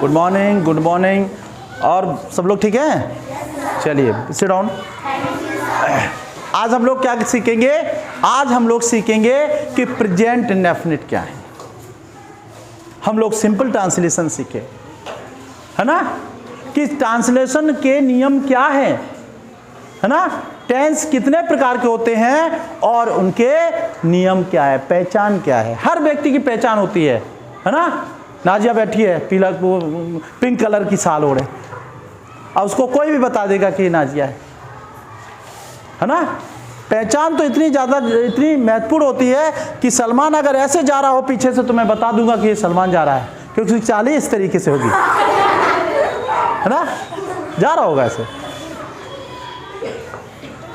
Good morning, good morning. और सब लोग ठीक हैं? चलिए सिट डाउन। आज हम लोग क्या सीखेंगे? आज हम लोग सीखेंगे कि प्रेजेंट इंडेफिनिट क्या है। हम लोग सिंपल ट्रांसलेशन सीखे, है ना, कि ट्रांसलेशन के नियम क्या है ना, टेंस कितने प्रकार के होते हैं और उनके नियम क्या है, पहचान क्या है। हर व्यक्ति की पहचान होती है ना। नाजिया बैठी है, पीला पिंक कलर की शाल ओढ़े, और उसको कोई भी बता देगा कि नाजिया है ना। पहचान तो इतनी ज़्यादा, इतनी महत्वपूर्ण होती है कि सलमान अगर ऐसे जा रहा हो पीछे से तो मैं बता दूंगा कि ये सलमान जा रहा है, क्योंकि उसकी चाल ही इस तरीके से होगी, है ना, जा रहा होगा ऐसे।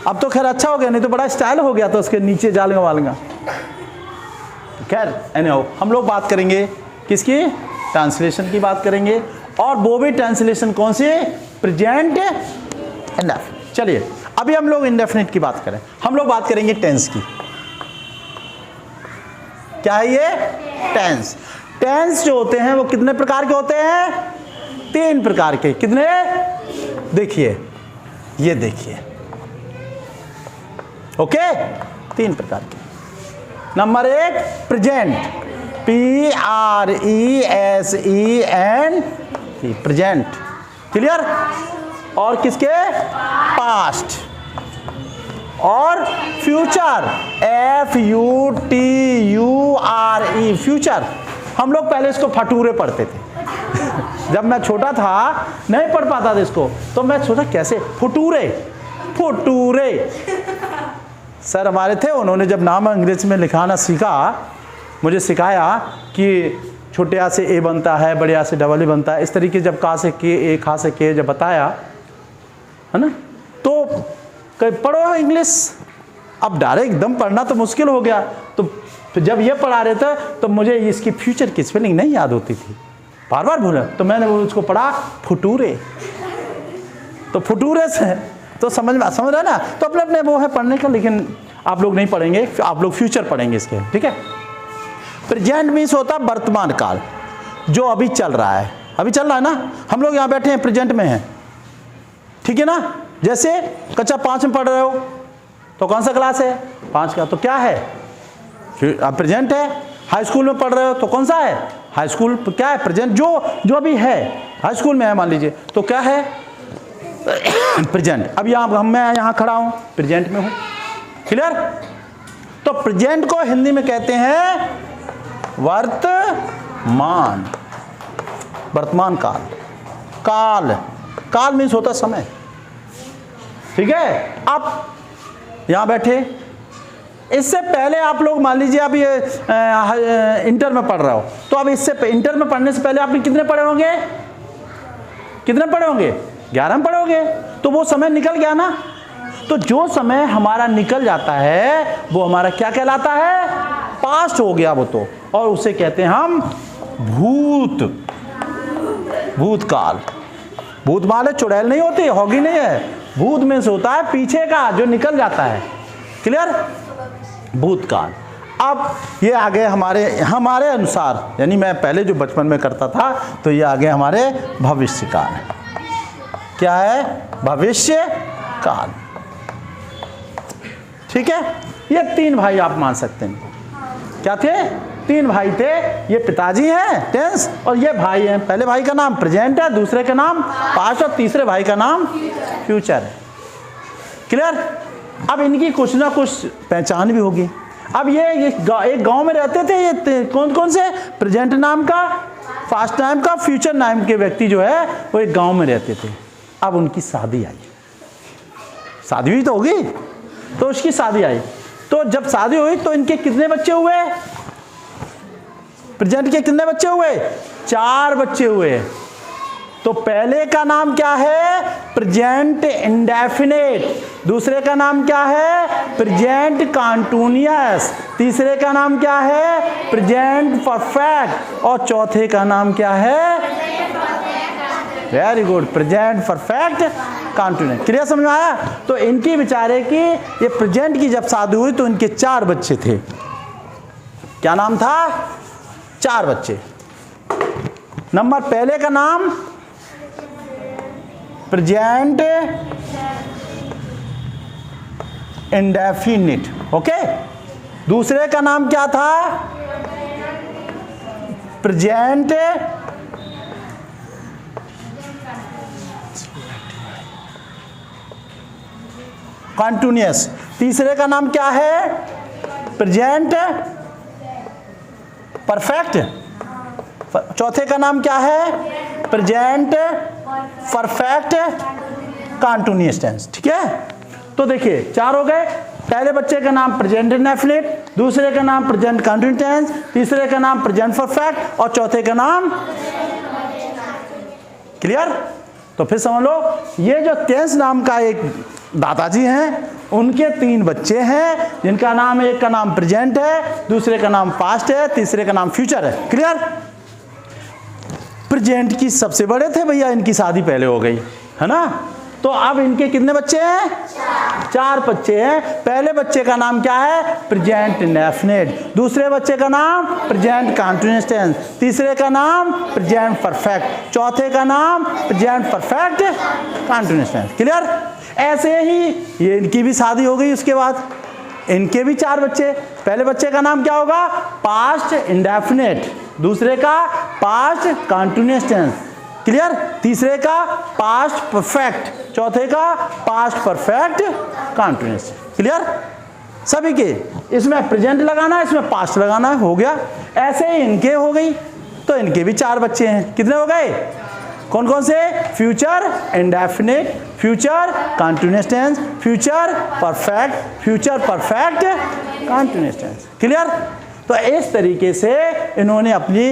अब तो खैर अच्छा हो गया, नहीं तो बड़ा स्टाइल हो गया तो उसके नीचे जालूंगा वालूंगा। खैर एनीहाउ, हम लोग बात करेंगे किसकी? ट्रांसलेशन की बात करेंगे, और वो भी ट्रांसलेशन कौन सी? Present indefinite. चलिए अभी हम लोग इंडेफिनिट की बात करें, हम लोग बात करेंगे टेंस की। क्या है ये? टेंस। टेंस जो होते हैं वो कितने प्रकार के होते हैं? 3 प्रकार के। कितने? देखिए, ये देखिए, ओके, 3 प्रकार के। Number 1 present, PRESENT, present, clear. और किसके? पास्ट। और फ्यूचर, FUTURE, फ्यूचर। हम लोग पहले इसको फटूरे पढ़ते थे जब मैं छोटा था नहीं पढ़ पाता था इसको, तो मैं सोचा कैसे फुटूरे, फुटूरे। सर हमारे थे, उन्होंने जब नाम अंग्रेजी में लिखाना सीखा, मुझे सिखाया कि छोटे आ से ए बनता है, बड़े आ से डबल ए बनता है, इस तरीके जब का से के, ए खा से के जब बताया, है ना, तो पढ़ो इंग्लिश। अब डायरेक्ट एकदम पढ़ना तो मुश्किल हो गया, तो जब ये पढ़ा रहे थे तो मुझे इसकी फ्यूचर की स्पेलिंग नहीं याद होती थी, बार बार भूला, तो मैंने उसको पढ़ा फुटूरे। तो फुटूरे से तो समझ रहा ना, तो अपने अपने वो है पढ़ने का, लेकिन आप लोग नहीं पढ़ेंगे, आप लोग फ्यूचर पढ़ेंगे इसके, ठीक है। प्रेजेंट मीन्स होता वर्तमान काल, जो अभी चल रहा है, अभी चल रहा है ना। हम लोग यहाँ बैठे हैं, प्रेजेंट में हैं, ठीक है ना। जैसे कक्षा 5 में पढ़ रहे हो तो कौन सा क्लास है? 5 का, तो क्या है? प्रेजेंट है। हाई स्कूल में पढ़ रहे हो तो कौन सा है? हाई स्कूल, क्या है? प्रेजेंट, जो अभी है, हाई स्कूल में है मान लीजिए, तो क्या है? प्रेजेंट। अब यहाँ मैं यहाँ खड़ा हूँ, प्रेजेंट में हूँ, क्लियर। तो प्रेजेंट को हिंदी में कहते हैं वर्तमान, वर्तमान काल। काल, काल मीन्स होता समय, ठीक है। आप यहाँ बैठे, इससे पहले आप लोग मान लीजिए अभी इंटर में पढ़ रहे हो, तो अब इससे इंटर में पढ़ने से पहले आपने कितने पढ़े होंगे? कितने पढ़े होंगे? 11 में पढ़ोगे, तो वो समय निकल गया ना। तो जो समय हमारा निकल जाता है वो हमारा क्या कहलाता है? पास्ट हो गया वो तो, और उसे कहते हैं हम भूत, भूतकाल। भूत माले चुड़ैल नहीं होती, होगी नहीं है। भूत में से होता है पीछे का जो निकल जाता है, क्लियर, भूतकाल। अब ये आ गए हमारे अनुसार, यानी मैं पहले जो बचपन में करता था, तो ये आ गए हमारे भविष्य काल। क्या है? भविष्य काल, ठीक है। ये 3 भाई आप मान सकते हैं। क्या थे? 3 भाई थे। ये पिताजी हैं टेंस, और ये भाई हैं। पहले भाई का नाम प्रेजेंट है, दूसरे का नाम पास्ट, और तीसरे भाई का नाम फ्यूचर है, क्लियर। अब इनकी कुछ ना कुछ पहचान भी होगी। अब ये एक गांव में रहते थे, ये कौन कौन से? प्रेजेंट नाम का, पास्ट नाम का, फ्यूचर नाम के व्यक्ति जो है वो एक गांव में रहते थे। अब उनकी शादी आई, शादी हुई तो होगी, तो उसकी शादी आई। तो जब शादी हुई तो इनके कितने बच्चे हुए? प्रेजेंट के कितने बच्चे हुए? 4 बच्चे हुए। तो पहले का नाम क्या है? Present indefinite. दूसरे का नाम क्या है? Present continuous. तीसरे का नाम क्या है? Present perfect. और चौथे का नाम क्या है? Very good, present perfect continuous. Clear, समझ में आया? तो इनकी बेचारे की ये प्रेजेंट की जब शादी हुई तो इनके 4 बच्चे थे। क्या नाम था? 4 बच्चे। नंबर पहले का नाम प्रेजेंट इंडेफिनिट, ओके। दूसरे का नाम क्या था? Present continuous. तीसरे का नाम क्या है? Present perfect. चौथे का नाम क्या है? प्रेजेंट परफेक्ट कॉन्टिन्यूअस टेंस, ठीक है। तो देखिए 4 हो गए। पहले बच्चे का नाम प्रेजेंट इंडेफिनिट, दूसरे का नाम प्रेजेंट कॉन्टिन्यूअस टेंस, तीसरे का नाम प्रेजेंट परफेक्ट और चौथे का नाम, क्लियर। तो फिर समझ लो, ये जो टेंस नाम का एक दादाजी हैं, उनके 3 बच्चे हैं, जिनका नाम, एक का नाम प्रेजेंट है, दूसरे का नाम पास्ट है, तीसरे का नाम फ्यूचर है, क्लियर। प्रेजेंट की सबसे बड़े थे भैया, इनकी शादी पहले हो गई है ना। तो अब इनके कितने बच्चे हैं? 4 बच्चे हैं। पहले बच्चे का नाम क्या है? Present indefinite. दूसरे बच्चे का नाम प्रेजेंट कॉन्टिन्यूअस टेंस, तीसरे का नाम प्रेजेंट परफेक्ट, चौथे का नाम present perfect continuous tense, clear. ऐसे ही ये इनकी भी शादी हो गई, उसके बाद इनके भी 4 बच्चे। पहले बच्चे का नाम क्या होगा? पास्ट इंडेफिनिट, दूसरे का पास्ट कॉन्टिन्यूअस टेंस, क्लियर। तीसरे का पास्ट परफेक्ट, चौथे का पास्ट परफेक्ट कॉन्टिन्यूअस, क्लियर। सभी के इसमें प्रेजेंट लगाना है, इसमें पास्ट लगाना है, हो गया। ऐसे ही इनके हो गई, तो इनके भी 4 बच्चे हैं। कितने हो गए? कौन कौन से? Future indefinite, future continuous tense, future perfect continuous tense, clear. तो इस तरीके से इन्होंने अपनी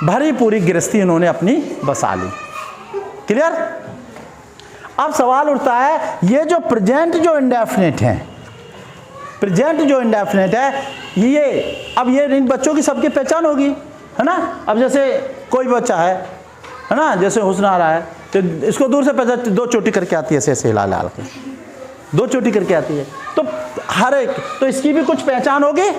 भरी पूरी गृहस्थी इन्होंने अपनी बसा ली, क्लियर। अब सवाल उठता है, ये जो प्रेजेंट जो इंडेफिनिट है, प्रेजेंट जो इंडेफिनिट है, ये अब ये इन बच्चों की सबकी पहचान होगी, है ना। अब जैसे कोई बच्चा है ना, जैसे हुस्न आ रहा है, तो इसको दूर से पहचान, 2 चोटी करके आती है, ऐसे हिला लाल के 2 चोटी करके आती है, तो हर एक, तो इसकी भी कुछ पहचान होगी,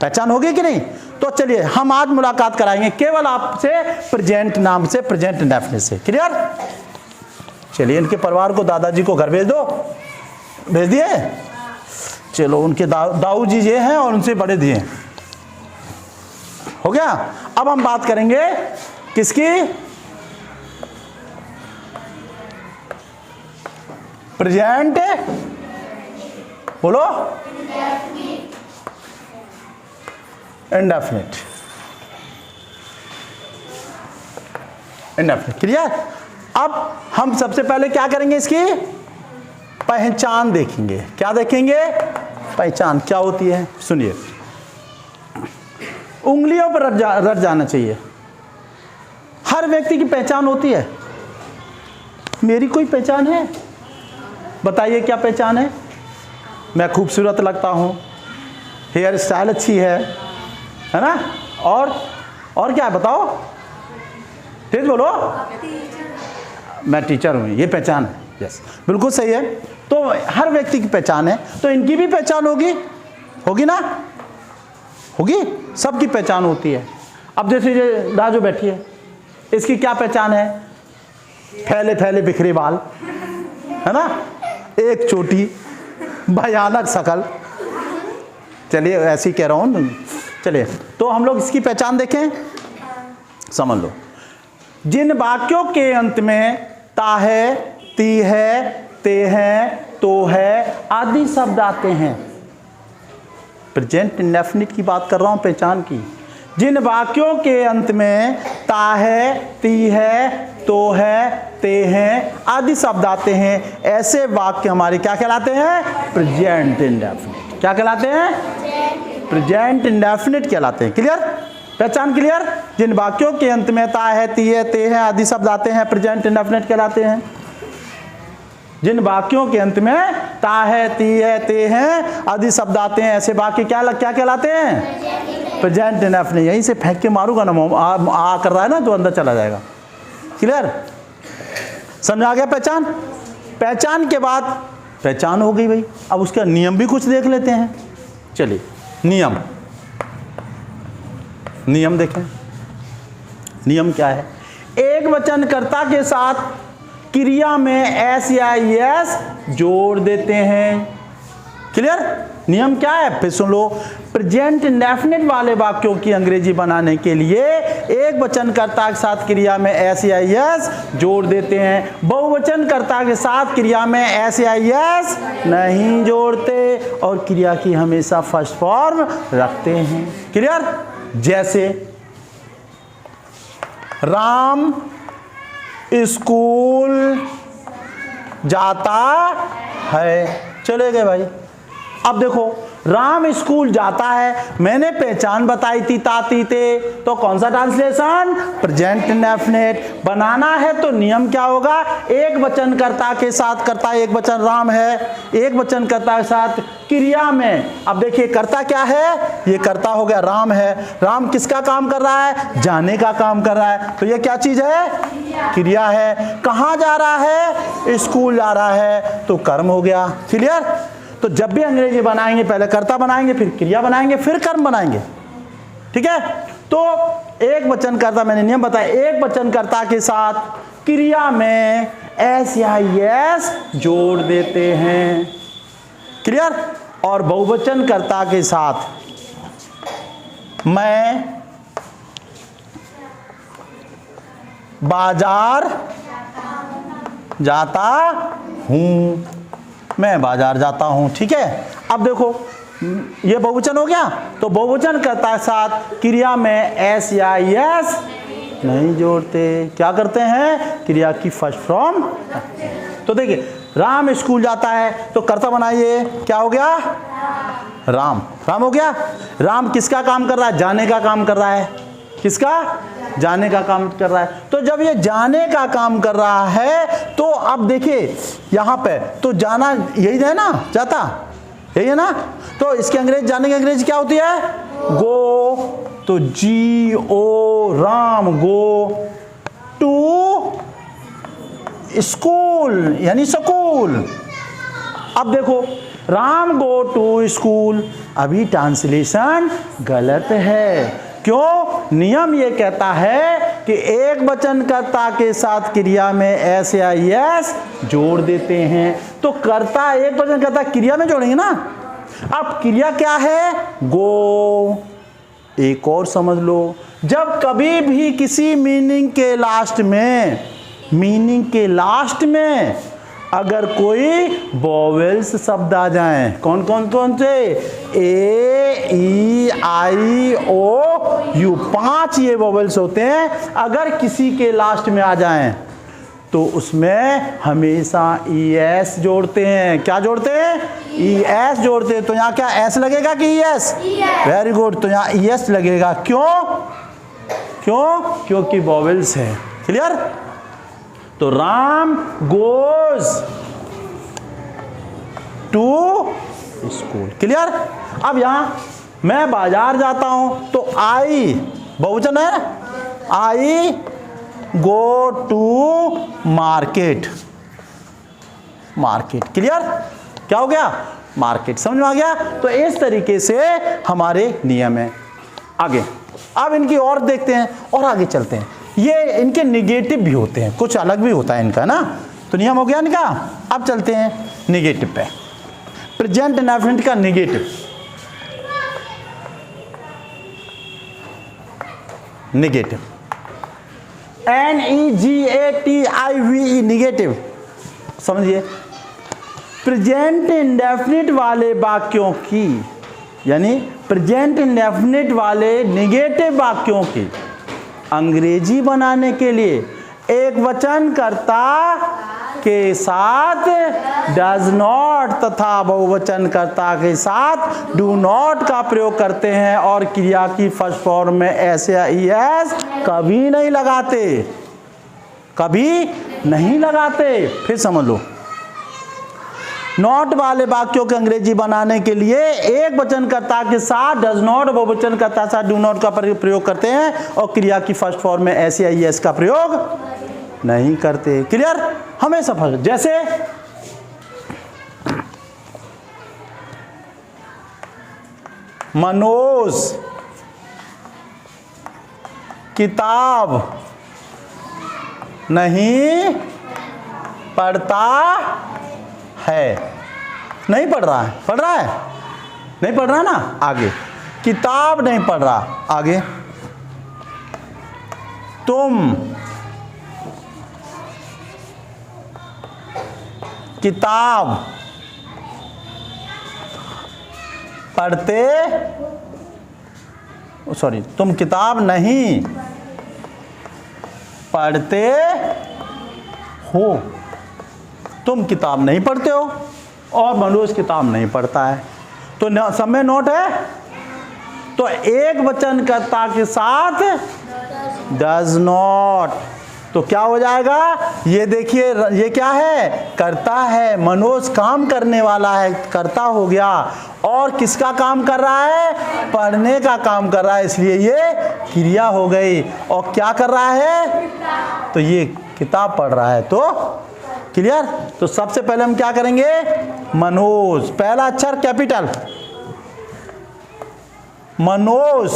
पहचान होगी कि नहीं। तो चलिए हम आज मुलाकात कराएंगे केवल आपसे प्रेजेंट नाम से, प्रेजेंट इंडेफिनिट से, क्लियर। चलिए इनके परिवार को, दादाजी को घर भेज दो, भेज दिए। चलो उनके दाऊ जी ये हैं और उनसे बड़े दिए, हो गया। अब हम बात करेंगे किसकी? प्रेजेंट, बोलो, इंडेफिनिट, इंडेफिनिट, क्लियर। अब हम सबसे पहले क्या करेंगे? इसकी पहचान देखेंगे। क्या देखेंगे? पहचान क्या होती है, सुनिए। उंगलियों पर रट जाना चाहिए। हर व्यक्ति की पहचान होती है। मेरी कोई पहचान है? बताइए क्या पहचान है? मैं खूबसूरत लगता हूँ, हेयर स्टाइल अच्छी है ना, और क्या है बताओ, तेज बोलो। मैं टीचर हूँ, ये पहचान है। यस, बिल्कुल सही है। तो हर व्यक्ति की पहचान है, तो इनकी भी पहचान होगी ना, होगी, सबकी पहचान होती है। अब जैसे ये राजू बैठी है, इसकी क्या पहचान है? फैले फैले बिखरे बाल, है ना, एक चोटी, भयानक शकल। चलिए ऐसे ही कह रहा हूँ, चलिए। तो हम लोग इसकी पहचान देखें, समझ लो। जिन वाक्यों के अंत में ता है, ती है, ते है, तो है आदि शब्द आते हैं, प्रेजेंट इंडेफिनिट की बात कर रहा हूं, पहचान की। जिन वाक्यों के अंत में ता है, ती है, तो है, ते हैं आदि शब्द आते हैं, ऐसे वाक्य हमारे क्या कहलाते हैं? Present indefinite. क्या कहलाते हैं? प्रेजेंट इंडेफिनिट कहलाते हैं, क्लियर। पहचान क्लियर। जिन वाक्यों के अंत में ता है, ती है, ते हैं आदि शब्द आते हैं, प्रेजेंट इंडेफिनिट कहलाते हैं। जिन वाक्यों के अंत में ता है, ती है, ते हैं आदि शब्द आते हैं, ऐसे वाक्य क्या कहलाते हैं? Present indefinite. यहीं से फेंक के मारूंगा ना, आ कर रहा है ना, तो अंदर चला जाएगा, क्लियर। समझ आ गया पहचान? पहचान के बाद पहचान हो गई भाई, अब उसका नियम भी कुछ देख लेते हैं। चलिए नियम देखें। नियम क्या है? एक वचनकर्ता के साथ क्रिया में एस या एस जोड़ देते हैं। क्लियर? नियम क्या है? फिर सुन लो। प्रेजेंट इंडेफिनिट वाले वाक्यों की अंग्रेजी बनाने के लिए एक वचनकर्ता के साथ क्रिया में एस या एस जोड़ देते हैं। बहुवचनकर्ता के साथ क्रिया में एस या एस नहीं जोड़ते और क्रिया की हमेशा फर्स्ट फॉर्म रखते हैं। क्लियर? जैसे राम स्कूल जाता है। चले गए भाई। अब देखो, राम स्कूल जाता है, मैंने पहचान बताई थी ताती ते, तो कौन सा ट्रांसलेशन? Present indefinite. बनाना है तो नियम क्या होगा? एक वचनकर्ता के साथ कर्ता, एक वचन राम है, एक वचनकर्ता के साथ क्रिया में, अब देखिए कर्ता क्या है? ये कर्ता हो गया, राम है। राम किसका काम कर रहा है? जाने का काम कर रहा है, तो ये क्या चीज है? क्रिया है। कहाँ जा रहा है? स्कूल जा रहा है, तो कर्म हो गया। क्लियर? तो जब भी अंग्रेजी बनाएंगे पहले कर्ता बनाएंगे, फिर क्रिया बनाएंगे, फिर कर्म बनाएंगे। ठीक है? तो एक वचनकर्ता, मैंने नियम बताया, एक वचनकर्ता के साथ क्रिया में एस या एस जोड़ देते हैं। क्लियर? और बहुवचनकर्ता के साथ मैं बाजार जाता हूं, मैं बाजार जाता हूं। ठीक है? अब देखो, ये बहुवचन हो गया, तो बहुवचनकर्ता के साथ क्रिया में एस या एस नहीं जोड़ते। क्या करते हैं? क्रिया की फर्स्ट फॉर्म। तो देखिए, राम स्कूल जाता है, तो कर्ता बनाइए, क्या हो गया? राम। राम हो गया। राम किसका काम कर रहा है? जाने का काम कर रहा है। किसका? जाने का काम कर रहा है। तो जब ये जाने का काम कर रहा है, तो अब देखिए यहां पे, तो जाना यही है ना, जाता यही है ना, तो इसके अंग्रेजी, जाने की अंग्रेजी क्या होती है? गो। तो जी ओ, राम गो टू स्कूल, यानी स्कूल। अब देखो, राम गो टू स्कूल, अभी ट्रांसलेशन गलत है। क्यों? नियम ये कहता है कि एक वचनकर्ता के साथ क्रिया में एस या एस जोड़ देते हैं। तो कर्ता एक वचनकर्ता क्रिया में जोड़ेंगे ना। अब क्रिया क्या है? गो। एक और समझ लो, जब कभी भी किसी मीनिंग के लास्ट में अगर कोई वोवेल्स शब्द आ जाएं, कौन कौन से? ए, ई, आई, ओ, यू, 5 ये वोवेल्स होते हैं। अगर किसी के लास्ट में आ जाएं तो उसमें हमेशा ई एस जोड़ते हैं। क्या जोड़ते हैं? ई एस जोड़ते हैं। तो यहाँ क्या एस लगेगा कि ई एस? Very good. तो यहाँ ई एस लगेगा। क्यों? क्योंकि वोवेल्स है। क्लियर? तो Ram goes to school. Clear? अब यहां मैं बाजार जाता हूं, तो आई बहुवचन है, I go to market. Market. Clear? क्या हो गया? मार्केट। समझ में आ गया? तो इस तरीके से हमारे नियम है। आगे अब इनकी और देखते हैं और आगे चलते हैं। ये इनके निगेटिव भी होते हैं, कुछ अलग भी होता है इनका ना। तो नियम हो गया इनका। अब चलते हैं निगेटिव पे। प्रेजेंट इंडेफिनिट का निगेटिव। Negative, NEGATIVE, negative. समझिए, प्रेजेंट इंडेफिनिट वाले वाक्यों की, यानी प्रेजेंट इंडेफिनिट वाले निगेटिव वाक्यों की अंग्रेजी बनाने के लिए एक वचनकर्ता के साथ डज नॉट तथा बहुवचनकर्ता के साथ डू नॉट का प्रयोग करते हैं और क्रिया की फर्स्ट फॉर्म में एस या ईएस कभी नहीं लगाते। कभी नहीं लगाते। फिर समझ लो, नॉट वाले वाक्यों के अंग्रेजी बनाने के लिए एक वचनकर्ता के साथ डज नॉट, बहुवचनकर्ता के साथ डू नॉट का प्रयोग करते हैं और क्रिया की फर्स्ट फॉर्म में एस या ईएस का प्रयोग नहीं करते। क्लियर? हमेशा फर्स्ट। जैसे मनोज किताब नहीं पढ़ता है। नहीं पढ़ रहा है, पढ़ रहा है, नहीं पढ़ रहा ना, आगे किताब नहीं पढ़ रहा, आगे तुम किताब पढ़ते, सॉरी, तुम किताब नहीं पढ़ते हो, तुम किताब नहीं पढ़ते हो और मनोज किताब नहीं पढ़ता है। तो सब में नोट है। तो एक वचनकर्ता के साथ डज नॉट, तो क्या हो जाएगा, ये देखिए, ये क्या है, करता है। मनोज काम करने वाला है, करता हो गया, और किसका काम कर रहा है, पढ़ने का काम कर रहा है, इसलिए ये क्रिया हो गई। और क्या कर रहा है, तो ये किताब पढ़ रहा है। तो क्लियर। तो सबसे पहले हम क्या करेंगे, मनोज, पहला अक्षर कैपिटल मनोज।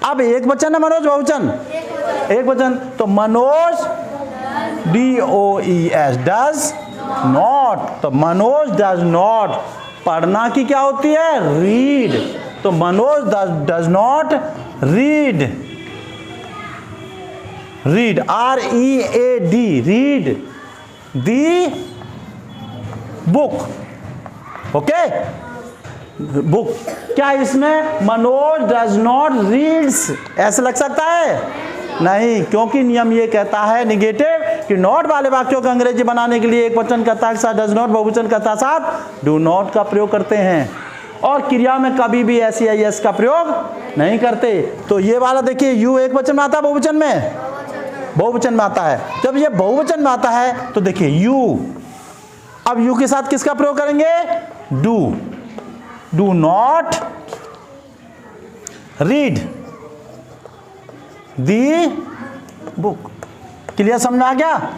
अब एक वचन है मनोज, बहुवचन, एक वचन, तो मनोज DOES डज नॉट, तो मनोज डज नॉट, पढ़ना की क्या होती है, रीड, तो Manoj does not read, read READ, read the book, okay, book. क्या इसमें मनोज डज नॉट रीड्स ऐसे लग सकता है, नहीं, क्योंकि नियम ये कहता है निगेटिव कि नॉट वाले वाक्यों को अंग्रेजी बनाने के लिए एक वचनकर्ता के साथ डज नॉट, बहुवचनकर्ता साथ डू नॉट का प्रयोग करते हैं, और क्रिया में कभी भी SEIS का प्रयोग नहीं करते। तो ये वाला देखिए, यू एक वचन में आता है, बहुवचन में, बहुवचन में आता है। जब ये बहुवचन में आता है तो देखिए यू, अब यू के साथ किसका प्रयोग करेंगे, do not read the book. Clear, समझ में आ गया,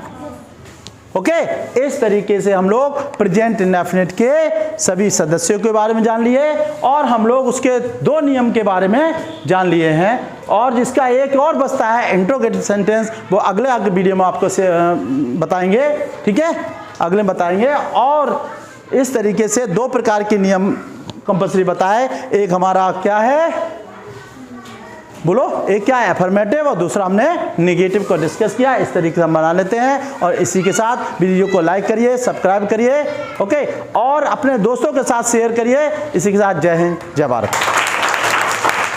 ओके। इस तरीके से हम लोग प्रेजेंट इंडेफिनिट के सभी सदस्यों के बारे में जान लिए, और हम लोग उसके दो नियम के बारे में जान लिए हैं, और जिसका एक और बचता है इंट्रोगेटिव सेंटेंस, वो अगले वीडियो में आपको से बताएंगे, ठीक है, अगले बताएंगे। और इस तरीके से दो प्रकार के नियम कंपल्सरी बताए, एक हमारा क्या है, बोलो, एक क्या है, अफर्मेटिव, और दूसरा हमने नेगेटिव को डिस्कस किया। इस तरीके से हम बना लेते हैं, और इसी के साथ वीडियो को लाइक करिए, सब्सक्राइब करिए, ओके, और अपने दोस्तों के साथ शेयर करिए। इसी के साथ जय हिंद, जय भारत।